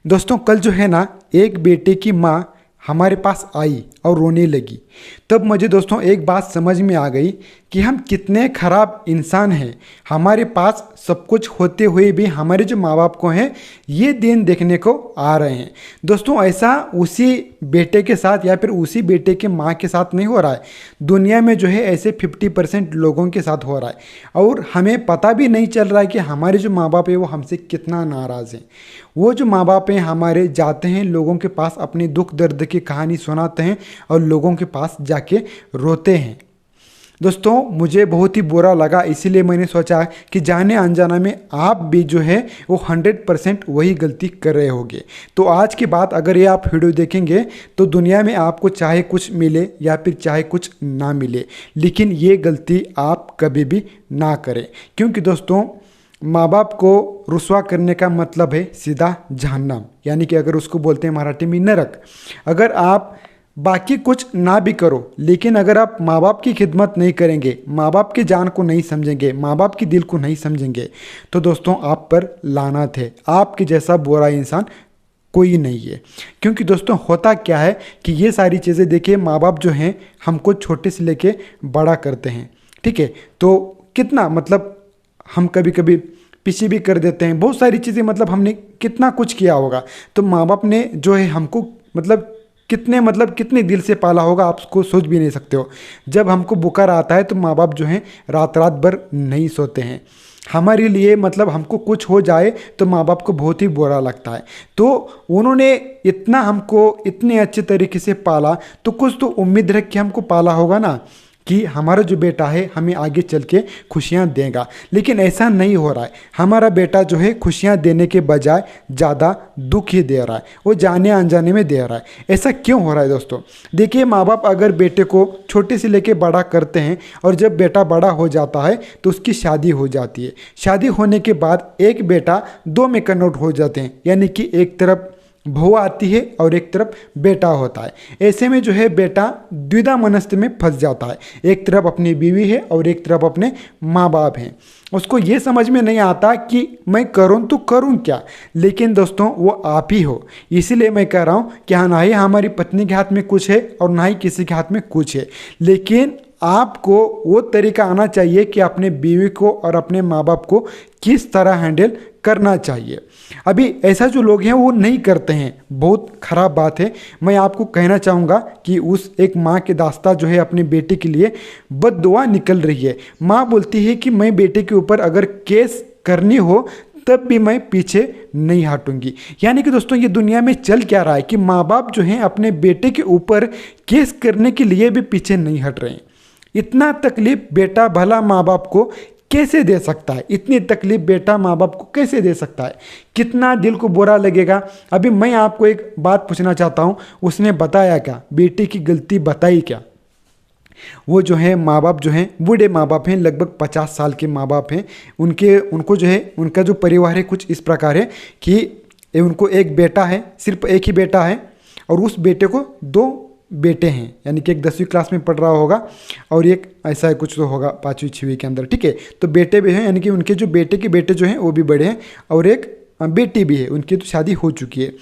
दोस्तों कल जो है ना, एक बेटे की माँ हमारे पास आई और रोने लगी। तब मुझे दोस्तों एक बात समझ में आ गई कि हम कितने खराब इंसान हैं। हमारे पास सब कुछ होते हुए भी हमारे जो माँ बाप को हैं ये दिन देखने को आ रहे हैं। दोस्तों ऐसा उसी बेटे के साथ या फिर उसी बेटे के माँ के साथ नहीं हो रहा है, दुनिया में जो है ऐसे 50% लोगों के साथ हो रहा है। और हमें पता भी नहीं चल रहा है कि हमारे जो माँ बाप है वो हमसे कितना नाराज़ हैं। वो जो माँ बाप हैं हमारे जाते हैं लोगों के पास, अपनी दुख दर्द की कहानी सुनाते हैं और लोगों के पास जाके रोते हैं। दोस्तों मुझे बहुत ही बुरा लगा, इसीलिए मैंने सोचा कि जाने अनजाना में आप भी जो है वो 100% वही गलती कर रहे होंगे। तो आज की बात अगर ये आप वीडियो देखेंगे तो दुनिया में आपको चाहे कुछ मिले या फिर चाहे कुछ ना मिले, लेकिन ये गलती आप कभी भी ना करें। क्योंकि दोस्तों माँ बाप को रुसवा करने का मतलब है सीधा जहन्नम, यानी कि अगर उसको बोलते हैं मराठी में नरक। अगर आप बाकी कुछ ना भी करो, लेकिन अगर आप माँ बाप की खिदमत नहीं करेंगे, माँ बाप की जान को नहीं समझेंगे, माँ बाप की दिल को नहीं समझेंगे, तो दोस्तों आप पर लानत है। आपके जैसा बुरा इंसान कोई नहीं है। क्योंकि दोस्तों होता क्या है कि ये सारी चीज़ें देखिए, माँ बाप जो हैं हमको छोटे से लेके बड़ा करते हैं, ठीक है। तो कितना मतलब हम कभी कभी पीछे भी कर देते हैं, बहुत सारी चीज़ें, मतलब हमने कितना कुछ किया होगा। तो माँ बाप ने जो है हमको कितने दिल से पाला होगा, आप उसको सोच भी नहीं सकते हो। जब हमको बुखार आता है तो माँ बाप जो हैं रात रात भर नहीं सोते हैं हमारे लिए। मतलब हमको कुछ हो जाए तो माँ बाप को बहुत ही बुरा लगता है। तो उन्होंने इतना हमको इतने अच्छे तरीके से पाला, तो कुछ तो उम्मीद रख के हमको पाला होगा ना कि हमारा जो बेटा है हमें आगे चल के खुशियाँ देगा। लेकिन ऐसा नहीं हो रहा है। हमारा बेटा जो है खुशियाँ देने के बजाय ज़्यादा दुख ही दे रहा है, वो जाने अनजाने में दे रहा है। ऐसा क्यों हो रहा है दोस्तों? देखिए, माँ बाप अगर बेटे को छोटे से लेके बड़ा करते हैं और जब बेटा बड़ा हो जाता है तो उसकी शादी हो जाती है। शादी होने के बाद एक बेटा दो में कन्वर्ट हो जाते हैं, यानी कि एक तरफ बहू आती है और एक तरफ बेटा होता है। ऐसे में जो है बेटा द्विधा मनस्थिति में फंस जाता है। एक तरफ अपनी बीवी है और एक तरफ अपने माँ बाप हैं। उसको ये समझ में नहीं आता कि मैं करूँ तो करूँ क्या। लेकिन दोस्तों वो आप ही हो। इसीलिए मैं कह रहा हूँ कि हाँ, ना ही हमारी पत्नी के हाथ में कुछ है और ना ही किसी के हाथ में कुछ है, लेकिन आपको वो तरीका आना चाहिए कि अपने बीवी को और अपने माँ बाप को किस तरह हैंडल करना चाहिए। अभी ऐसा जो लोग हैं वो नहीं करते हैं, बहुत ख़राब बात है। मैं आपको कहना चाहूँगा कि उस एक माँ के दास्ता जो है अपने बेटे के लिए बद्दुआ निकल रही है। माँ बोलती है कि मैं बेटे के ऊपर अगर केस करनी हो तब भी मैं पीछे नहीं हटूंगी। यानी कि दोस्तों ये दुनिया में चल क्या रहा है कि माँ बाप जो हैं अपने बेटे के ऊपर केस करने के लिए भी पीछे नहीं हट रहे हैं। इतना तकलीफ बेटा भला माँ बाप को कैसे दे सकता है? इतनी तकलीफ बेटा माँ बाप को कैसे दे सकता है? कितना दिल को बुरा लगेगा। अभी मैं आपको एक बात पूछना चाहता हूँ, उसने बताया क्या? बेटे की गलती बताई क्या? वो जो है माँ बाप जो हैं बूढ़े माँ बाप हैं, लगभग 50 साल के माँ बाप हैं। उनको जो है उनका जो परिवार है कुछ इस प्रकार है कि उनको एक बेटा है, सिर्फ एक ही बेटा है, और उस बेटे को दो बेटे हैं, यानी कि एक 10वीं क्लास में पढ़ रहा होगा और एक ऐसा है कुछ तो होगा 5वीं 6वीं के अंदर, ठीक है। तो बेटे भी हैं, यानी कि उनके जो बेटे के बेटे जो हैं वो भी बड़े हैं, और एक बेटी भी है, उनकी तो शादी हो चुकी है।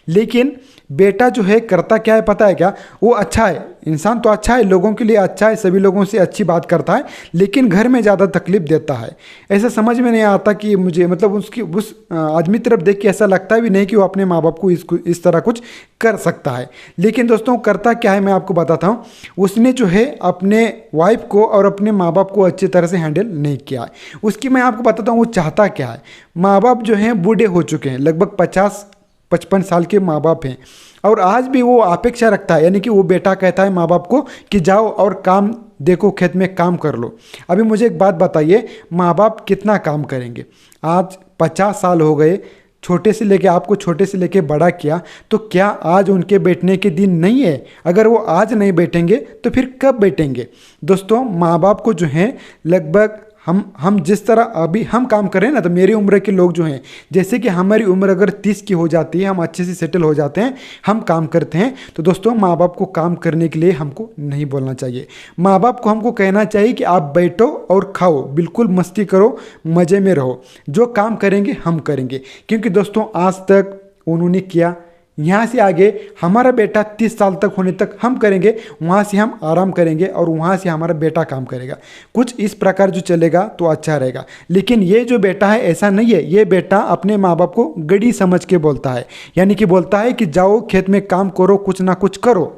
लेकिन बेटा जो है करता क्या है पता है क्या? वो अच्छा है, इंसान तो अच्छा है, लोगों के लिए अच्छा है, सभी लोगों से अच्छी बात करता है, लेकिन घर में ज़्यादा तकलीफ देता है। ऐसा समझ में नहीं आता कि मुझे, मतलब उस आदमी तरफ देख के ऐसा लगता भी नहीं कि वो अपने माँ बाप को इस तरह कुछ कर सकता है। लेकिन दोस्तों करता क्या है मैं आपको बताता हूँ। उसने जो है अपने वाइफ को और अपने माँ बाप को अच्छी तरह से हैंडल नहीं किया है। उसकी मैं आपको बताता हूँ वो चाहता क्या है। माँ बाप जो हैं बूढ़े हो चुके हैं, लगभग 50-55 साल के माँ बाप हैं, और आज भी वो अपेक्षा रखता है, यानी कि वो बेटा कहता है माँ बाप को कि जाओ और काम देखो, खेत में काम कर लो। अभी मुझे एक बात बताइए, माँ बाप कितना काम करेंगे? आज 50 साल हो गए, आपको छोटे से लेके बड़ा किया, तो क्या आज उनके बैठने के दिन नहीं है? अगर वो आज नहीं बैठेंगे तो फिर कब बैठेंगे? दोस्तों माँ बाप को जो है लगभग हम जिस तरह अभी हम काम कर रहे हैं ना, तो मेरी उम्र के लोग जो हैं, जैसे कि हमारी उम्र अगर 30 की हो जाती है, हम अच्छे से सेटल हो जाते हैं, हम काम करते हैं, तो दोस्तों माँ बाप को काम करने के लिए हमको नहीं बोलना चाहिए। माँ बाप को हमको कहना चाहिए कि आप बैठो और खाओ, बिल्कुल मस्ती करो, मज़े में रहो, जो काम करेंगे हम करेंगे। क्योंकि दोस्तों आज तक उन्होंने किया, यहाँ से आगे हमारा बेटा 30 साल तक होने तक हम करेंगे, वहाँ से हम आराम करेंगे और वहाँ से हमारा बेटा काम करेगा। कुछ इस प्रकार जो चलेगा तो अच्छा रहेगा। लेकिन ये जो बेटा है ऐसा नहीं है, ये बेटा अपने माँ बाप को गड़ी समझ के बोलता है, यानी कि बोलता है कि जाओ खेत में काम करो, कुछ ना कुछ करो।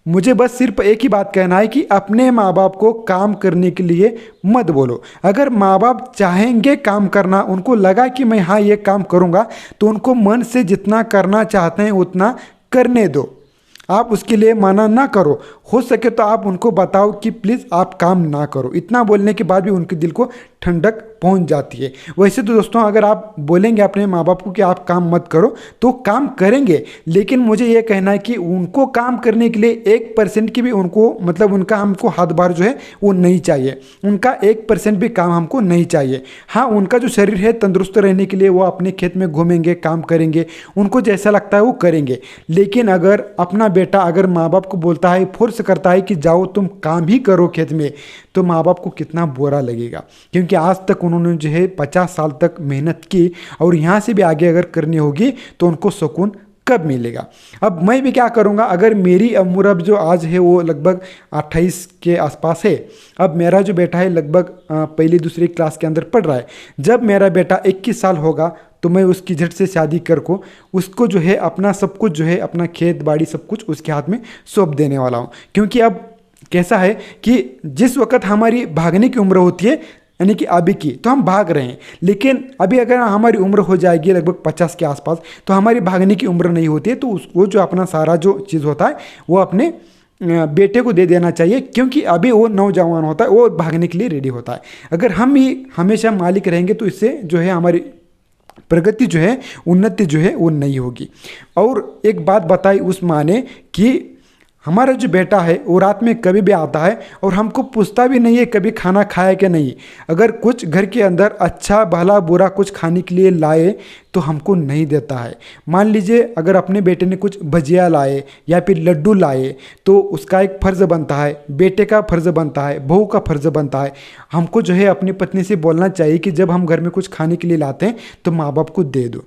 मुझे बस सिर्फ एक ही बात कहना है कि अपने माँ बाप को काम करने के लिए मत बोलो। अगर माँ बाप चाहेंगे काम करना, उनको लगा कि मैं हाँ ये काम करूँगा, तो उनको मन से जितना करना चाहते हैं उतना करने दो। आप उसके लिए मना ना करो। हो सके तो आप उनको बताओ कि प्लीज़ आप काम ना करो। इतना बोलने के बाद भी उनके दिल को ठंडक पहुंच जाती है। वैसे तो दोस्तों अगर आप बोलेंगे अपने माँ बाप को कि आप काम मत करो तो काम करेंगे, लेकिन मुझे ये कहना है कि उनको काम करने के लिए 1% की भी उनको मतलब उनका हमको हाथ-बार जो है वो नहीं चाहिए। उनका 1% भी काम हमको नहीं चाहिए। हाँ, उनका जो शरीर है तंदुरुस्त रहने के लिए वो अपने खेत में घूमेंगे, काम करेंगे, उनको जैसा लगता है वो करेंगे। लेकिन अगर अपना बेटा अगर माँ बाप को बोलता है, फोर्स करता है कि जाओ तुम काम ही करो खेत में, तो माँ बाप को कितना बुरा लगेगा। क्योंकि आज तक उन्होंने जो है 50 साल तक मेहनत की और यहाँ से भी आगे अगर करनी होगी तो उनको सुकून कब मिलेगा। अब मैं भी क्या करूँगा, अगर मेरी उम्र अब जो आज है वो लगभग 28 के आसपास है। अब मेरा जो बेटा है लगभग पहली दूसरी क्लास के अंदर पढ़ रहा है। जब मेरा बेटा 21 साल होगा तो मैं उसकी झट से शादी कर को उसको जो है अपना सब कुछ जो है अपना खेत बाड़ी सब कुछ उसके हाथ में सौंप देने वाला हूँ। क्योंकि अब कैसा है कि जिस वक्त हमारी भागने की उम्र होती है यानी कि अभी की, तो हम भाग रहे हैं, लेकिन अभी अगर हमारी उम्र हो जाएगी लगभग 50 के आसपास तो हमारी भागने की उम्र नहीं होती है। तो वो जो अपना सारा जो चीज़ होता है वो अपने बेटे को दे देना चाहिए, क्योंकि अभी वो नौजवान होता है, वो भागने के लिए रेडी होता है। अगर हम ही हमेशा मालिक रहेंगे तो इससे जो है हमारी प्रगति जो है, उन्नति जो है वो नहीं होगी। और एक बात बताई उस माँ ने कि हमारा जो बेटा है वो रात में कभी भी आता है और हमको पूछता भी नहीं है कभी खाना खाया कि नहीं। अगर कुछ घर के अंदर अच्छा भला बुरा कुछ खाने के लिए लाए तो हमको नहीं देता है। मान लीजिए अगर अपने बेटे ने कुछ भजिया लाए या फिर लड्डू लाए तो उसका एक फ़र्ज़ बनता है, बेटे का फ़र्ज़ बनता है, बहू का फ़र्ज़ बनता है। हमको जो है अपनी पत्नी से बोलना चाहिए कि जब हम घर में कुछ खाने के लिए लाते हैं तो माँ बाप को दे दो।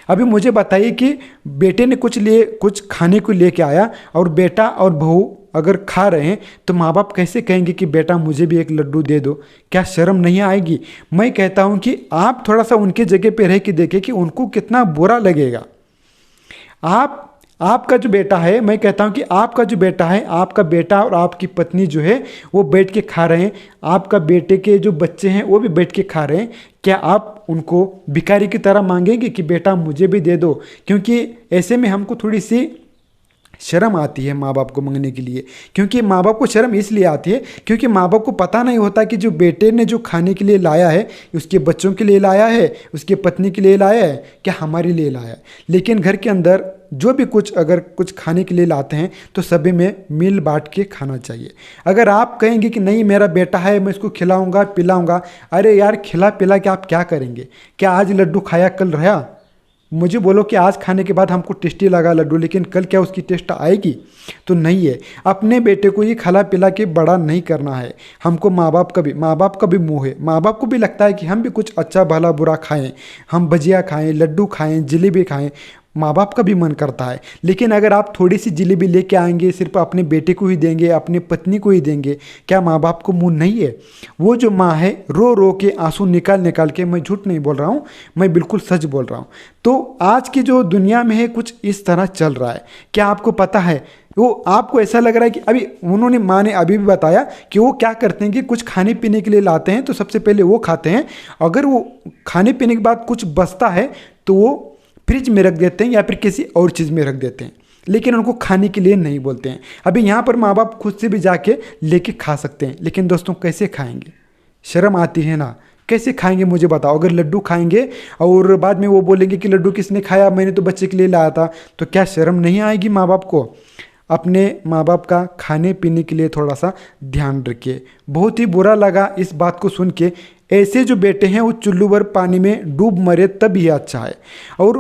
अभी मुझे बताइए कि बेटे ने कुछ खाने को लेके आया और बेटा और बहू अगर खा रहे हैं तो माँ बाप कैसे कहेंगे कि बेटा मुझे भी एक लड्डू दे दो? क्या शर्म नहीं आएगी? मैं कहता हूँ कि आप थोड़ा सा उनके जगह पे रह के देखें कि उनको कितना बुरा लगेगा। आपका जो बेटा है, मैं कहता हूँ कि आपका जो बेटा है, आपका बेटा और आपकी पत्नी जो है वो बैठ के खा रहे हैं, आपका बेटे के जो बच्चे हैं वो भी बैठ के खा रहे हैं। क्या आप उनको भिखारी की तरह मांगेंगे कि बेटा मुझे भी दे दो? क्योंकि ऐसे में हमको थोड़ी सी शर्म आती है माँ बाप को मांगने के लिए। क्योंकि माँ बाप को शर्म इसलिए आती है क्योंकि माँ बाप को पता नहीं होता कि जो बेटे ने जो खाने के लिए लाया है उसके बच्चों के लिए लाया है, उसके पत्नी के लिए लाया है, क्या हमारे लिए लाया है। लेकिन घर के अंदर जो भी अगर कुछ खाने के लिए लाते हैं तो सभी में मिल बांट के खाना चाहिए। अगर आप कहेंगे कि नहीं मेरा बेटा है मैं इसको खिलाऊंगा पिलाऊंगा, अरे यार खिला पिला के आप क्या करेंगे? क्या आज लड्डू खाया कल रहा? मुझे बोलो कि आज खाने के बाद हमको टेस्टी लगा लड्डू, लेकिन कल क्या उसकी टेस्ट आएगी? तो नहीं है। अपने बेटे को ये खिला पिला के बड़ा नहीं करना है। हमको माँ बाप का भी मुँह है। माँ बाप को भी लगता है कि हम भी कुछ अच्छा भला बुरा खाएं, हम भजिया खाएं, लड्डू खाएं, जलेबी खाएं। माँ बाप का भी मन करता है। लेकिन अगर आप थोड़ी सी जलेबी लेके आएंगे, सिर्फ अपने बेटे को ही देंगे, अपनी पत्नी को ही देंगे, क्या माँ बाप को मुँह नहीं है? वो जो माँ है रो रो के आंसू निकाल निकाल के, मैं झूठ नहीं बोल रहा हूँ, मैं बिल्कुल सच बोल रहा हूँ। तो आज की जो दुनिया में है कुछ इस तरह चल रहा है। क्या आपको पता है? वो आपको ऐसा लग रहा है कि अभी उन्होंने माँ ने अभी भी बताया कि वो क्या करते हैं कि कुछ खाने पीने के लिए लाते हैं तो सबसे पहले वो खाते हैं। अगर वो खाने पीने के बाद कुछ बचता है तो वो फ्रिज में रख देते हैं या फिर किसी और चीज़ में रख देते हैं, लेकिन उनको खाने के लिए नहीं बोलते हैं। अभी यहाँ पर माँ बाप खुद से भी जाके लेके खा सकते हैं, लेकिन दोस्तों कैसे खाएंगे? शर्म आती है ना? कैसे खाएंगे मुझे बताओ? अगर लड्डू खाएंगे और बाद में वो बोलेंगे कि लड्डू किसने खाया, मैंने तो बच्चे के लिए लाया था, तो क्या शर्म नहीं आएगी माँ बाप को? अपने माँ बाप का खाने पीने के लिए थोड़ा सा ध्यान रखिए। बहुत ही बुरा लगा इस बात को सुन के। ऐसे जो बेटे हैं वो चुल्लू भर पानी में डूब मरे तब ही अच्छा है। और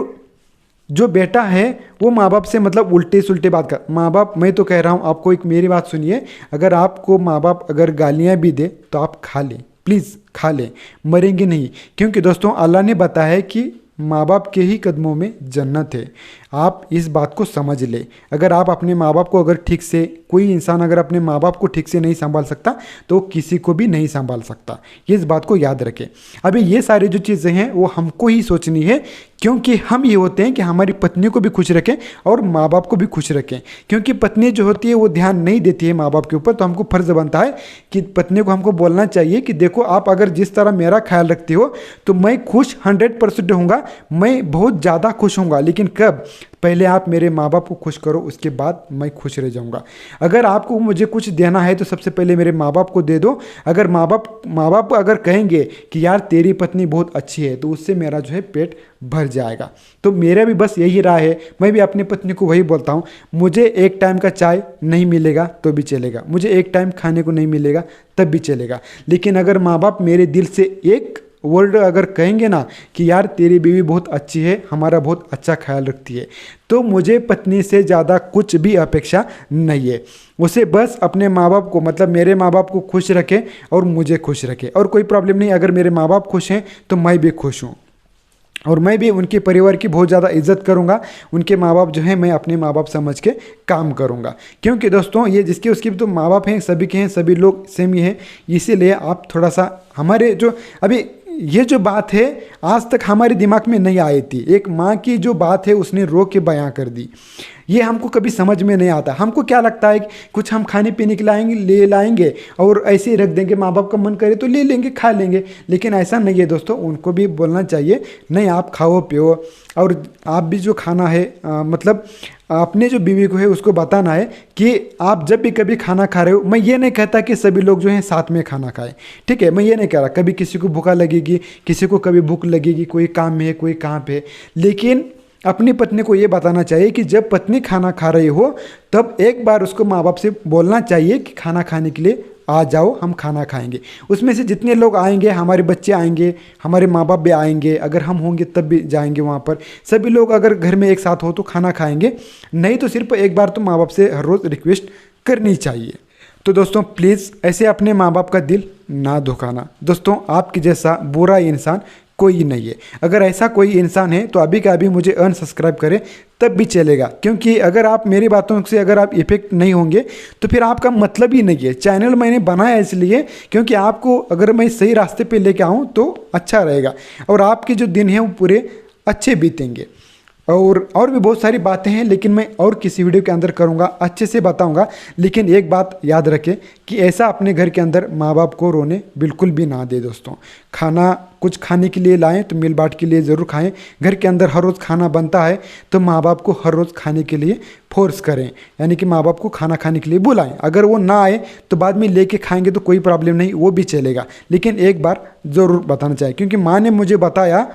जो बेटा है वो माँ बाप से मतलब उल्टे सुल्टे बात कर। माँ बाप, मैं तो कह रहा हूँ आपको, एक मेरी बात सुनिए, अगर आपको माँ बाप अगर गालियाँ भी दे तो आप खा लें, प्लीज़ खा लें, मरेंगे नहीं। क्योंकि दोस्तों अल्लाह ने बताया है कि माँ बाप के ही कदमों में जन्नत है। आप इस बात को समझ ले। अगर आप अपने माँ बाप को अगर ठीक से, कोई इंसान अगर अपने माँ बाप को ठीक से नहीं संभाल सकता तो किसी को भी नहीं संभाल सकता। ये इस बात को याद रखें। अभी ये सारी जो चीज़ें हैं वो हमको ही सोचनी है, क्योंकि हम ये होते हैं कि हमारी पत्नी को भी खुश रखें और माँ बाप को भी खुश रखें। क्योंकि पत्नी जो होती है वो ध्यान नहीं देती है माँ बाप के ऊपर, तो हमको फ़र्ज़ बनता है कि पत्नी को हमको बोलना चाहिए कि देखो आप अगर जिस तरह मेरा ख्याल रखती हो तो मैं खुश 100% रहूँगा, मैं बहुत ज़्यादा खुश होऊंगा। लेकिन कब? पहले आप मेरे माँ बाप को खुश करो, उसके बाद मैं खुश रह जाऊँगा। अगर आपको मुझे कुछ देना है तो सबसे पहले मेरे माँ बाप को दे दो। अगर माँ बाप अगर कहेंगे कि यार तेरी पत्नी बहुत अच्छी है, तो उससे मेरा जो है पेट भर जाएगा। तो मेरा भी बस यही राय है, मैं भी अपनी पत्नी को वही बोलता हूँ, मुझे एक टाइम का चाय नहीं मिलेगा तो भी चलेगा, मुझे एक टाइम खाने को नहीं मिलेगा तब भी चलेगा। लेकिन अगर माँ बाप मेरे दिल से एक वर्ड अगर कहेंगे ना कि यार तेरी बीवी बहुत अच्छी है, हमारा बहुत अच्छा ख्याल रखती है, तो मुझे पत्नी से ज़्यादा कुछ भी अपेक्षा नहीं है। उसे बस अपने माँ बाप को, मतलब मेरे माँ बाप को खुश रखे और मुझे खुश रखे, और कोई प्रॉब्लम नहीं। अगर मेरे माँ बाप खुश हैं तो मैं भी खुश हूँ, और मैं भी उनके परिवार की बहुत ज़्यादा इज्जत करूंगा। उनके माँ बाप जो हैं मैं अपने माँ बाप समझ के काम करूंगा। क्योंकि दोस्तों ये जिसके उसके भी तो माँ बाप हैं, सभी के हैं, सभी लोग सेम ही हैं। इसीलिए आप थोड़ा सा हमारे जो अभी ये जो बात है आज तक हमारे दिमाग में नहीं आई थी, एक माँ की जो बात है उसने रो के बयां कर दी। ये हमको कभी समझ में नहीं आता। हमको क्या लगता है कि कुछ हम खाने पीने के ले लाएंगे और ऐसे ही रख देंगे, माँ बाप का मन करे तो ले लेंगे, खा लेंगे। लेकिन ऐसा नहीं है दोस्तों, उनको भी बोलना चाहिए नहीं आप खाओ पियो, और आप भी जो खाना है मतलब अपने जो बीवी को है उसको बताना है कि आप जब भी कभी खाना खा रहे हो, मैं ये नहीं कहता कि सभी लोग जो हैं साथ में खाना खाएं, ठीक है, मैं ये नहीं कह रहा। कभी किसी को भूखा लगेगी, किसी को कभी भूख लगेगी, कोई काम में है, कोई कहाँ पे है। लेकिन अपनी पत्नी को ये बताना चाहिए कि जब पत्नी खाना खा रही हो तब एक बार उसको माँ बाप से बोलना चाहिए कि खाना खाने के लिए आ जाओ, हम खाना खाएंगे। उसमें से जितने लोग आएंगे, हमारे बच्चे आएंगे, हमारे माँ बाप भी आएंगे, अगर हम होंगे तब भी जाएंगे वहाँ पर। सभी लोग अगर घर में एक साथ हो तो खाना खाएंगे, नहीं तो सिर्फ एक बार तो माँ बाप से हर रोज़ रिक्वेस्ट करनी चाहिए। तो दोस्तों प्लीज़ ऐसे अपने माँ बाप का दिल ना दुखाना। दोस्तों आपके जैसा बुरा इंसान कोई नहीं है। अगर ऐसा कोई इंसान है तो अभी का अभी मुझे अनसब्सक्राइब करें, तब भी चलेगा। क्योंकि अगर आप मेरी बातों से अगर आप इफेक्ट नहीं होंगे तो फिर आपका मतलब ही नहीं है। चैनल मैंने बनाया इसलिए क्योंकि आपको अगर मैं सही रास्ते पे लेके आऊँ तो अच्छा रहेगा और आपके जो दिन हैं वो पूरे अच्छे बीतेंगे। और भी बहुत सारी बातें हैं, लेकिन मैं और किसी वीडियो के अंदर करूँगा, अच्छे से बताऊँगा। लेकिन एक बात याद रखें कि ऐसा अपने घर के अंदर माँ बाप को रोने बिल्कुल भी ना दे। दोस्तों खाना कुछ खाने के लिए लाएं तो मिल बांट के लिए ज़रूर खाएं। घर के अंदर हर रोज़ खाना बनता है तो माँ बाप को हर रोज़ खाने के लिए फोर्स करें, यानी कि माँ बाप को खाना खाने के लिए बुलाएं। अगर वो ना आए तो बाद में लेके खाएंगे तो कोई प्रॉब्लम नहीं, वो भी चलेगा। लेकिन एक बार ज़रूर बताना चाहिए, क्योंकि माँ ने मुझे बताया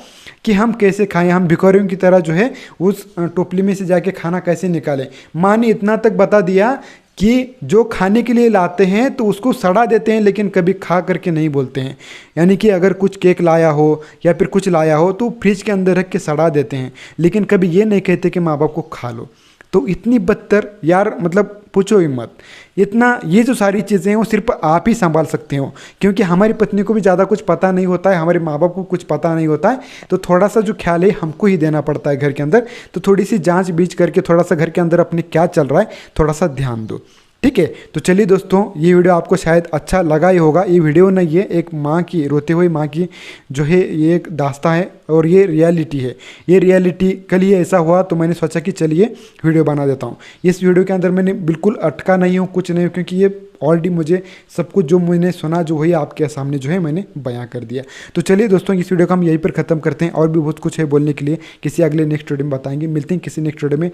कि हम कैसे खाएं, हम भिखारियों की तरह जो है उस टोपली में से जाके खाना कैसे निकालें। माँ ने इतना तक बता दिया कि जो खाने के लिए लाते हैं तो उसको सड़ा देते हैं, लेकिन कभी खा करके नहीं बोलते हैं। यानी कि अगर कुछ केक लाया हो या फिर कुछ लाया हो तो फ्रिज के अंदर रख के सड़ा देते हैं, लेकिन कभी ये नहीं कहते कि माँ बाप को खा लो। तो इतनी बदतर यार, मतलब पूछो ही मत। इतना ये जो सारी चीज़ें हैं वो सिर्फ आप ही संभाल सकते हो, क्योंकि हमारी पत्नी को भी ज़्यादा कुछ पता नहीं होता है, हमारे माँ बाप को कुछ पता नहीं होता है। तो थोड़ा सा जो ख्याल है हमको ही देना पड़ता है घर के अंदर। तो थोड़ी सी जांच बीच करके थोड़ा सा घर के अंदर अपने क्या चल रहा है थोड़ा सा ध्यान दो, ठीक है। तो चलिए दोस्तों, ये वीडियो आपको शायद अच्छा लगा ही होगा। ये वीडियो नहीं है, एक माँ की, रोते हुए माँ की जो है ये एक दास्तां है और ये रियलिटी है। ये रियलिटी कल ही ऐसा हुआ तो मैंने सोचा कि चलिए वीडियो बना देता हूँ। इस वीडियो के अंदर मैंने बिल्कुल अटका नहीं हूँ, कुछ नहीं हूँ, क्योंकि ये ऑलरेडी मुझे सब कुछ जो मैंने सुना जो वही आपके सामने जो है मैंने बयां कर दिया। तो चलिए दोस्तों, इस वीडियो को हम यहीं पर ख़त्म करते हैं। और भी बहुत कुछ है बोलने के लिए, किसी अगले नेक्स्ट वीडियो में बताएंगे। मिलते हैं किसी नेक्स्ट वीडियो में,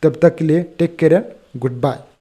तब तक के लिए take care and good bye.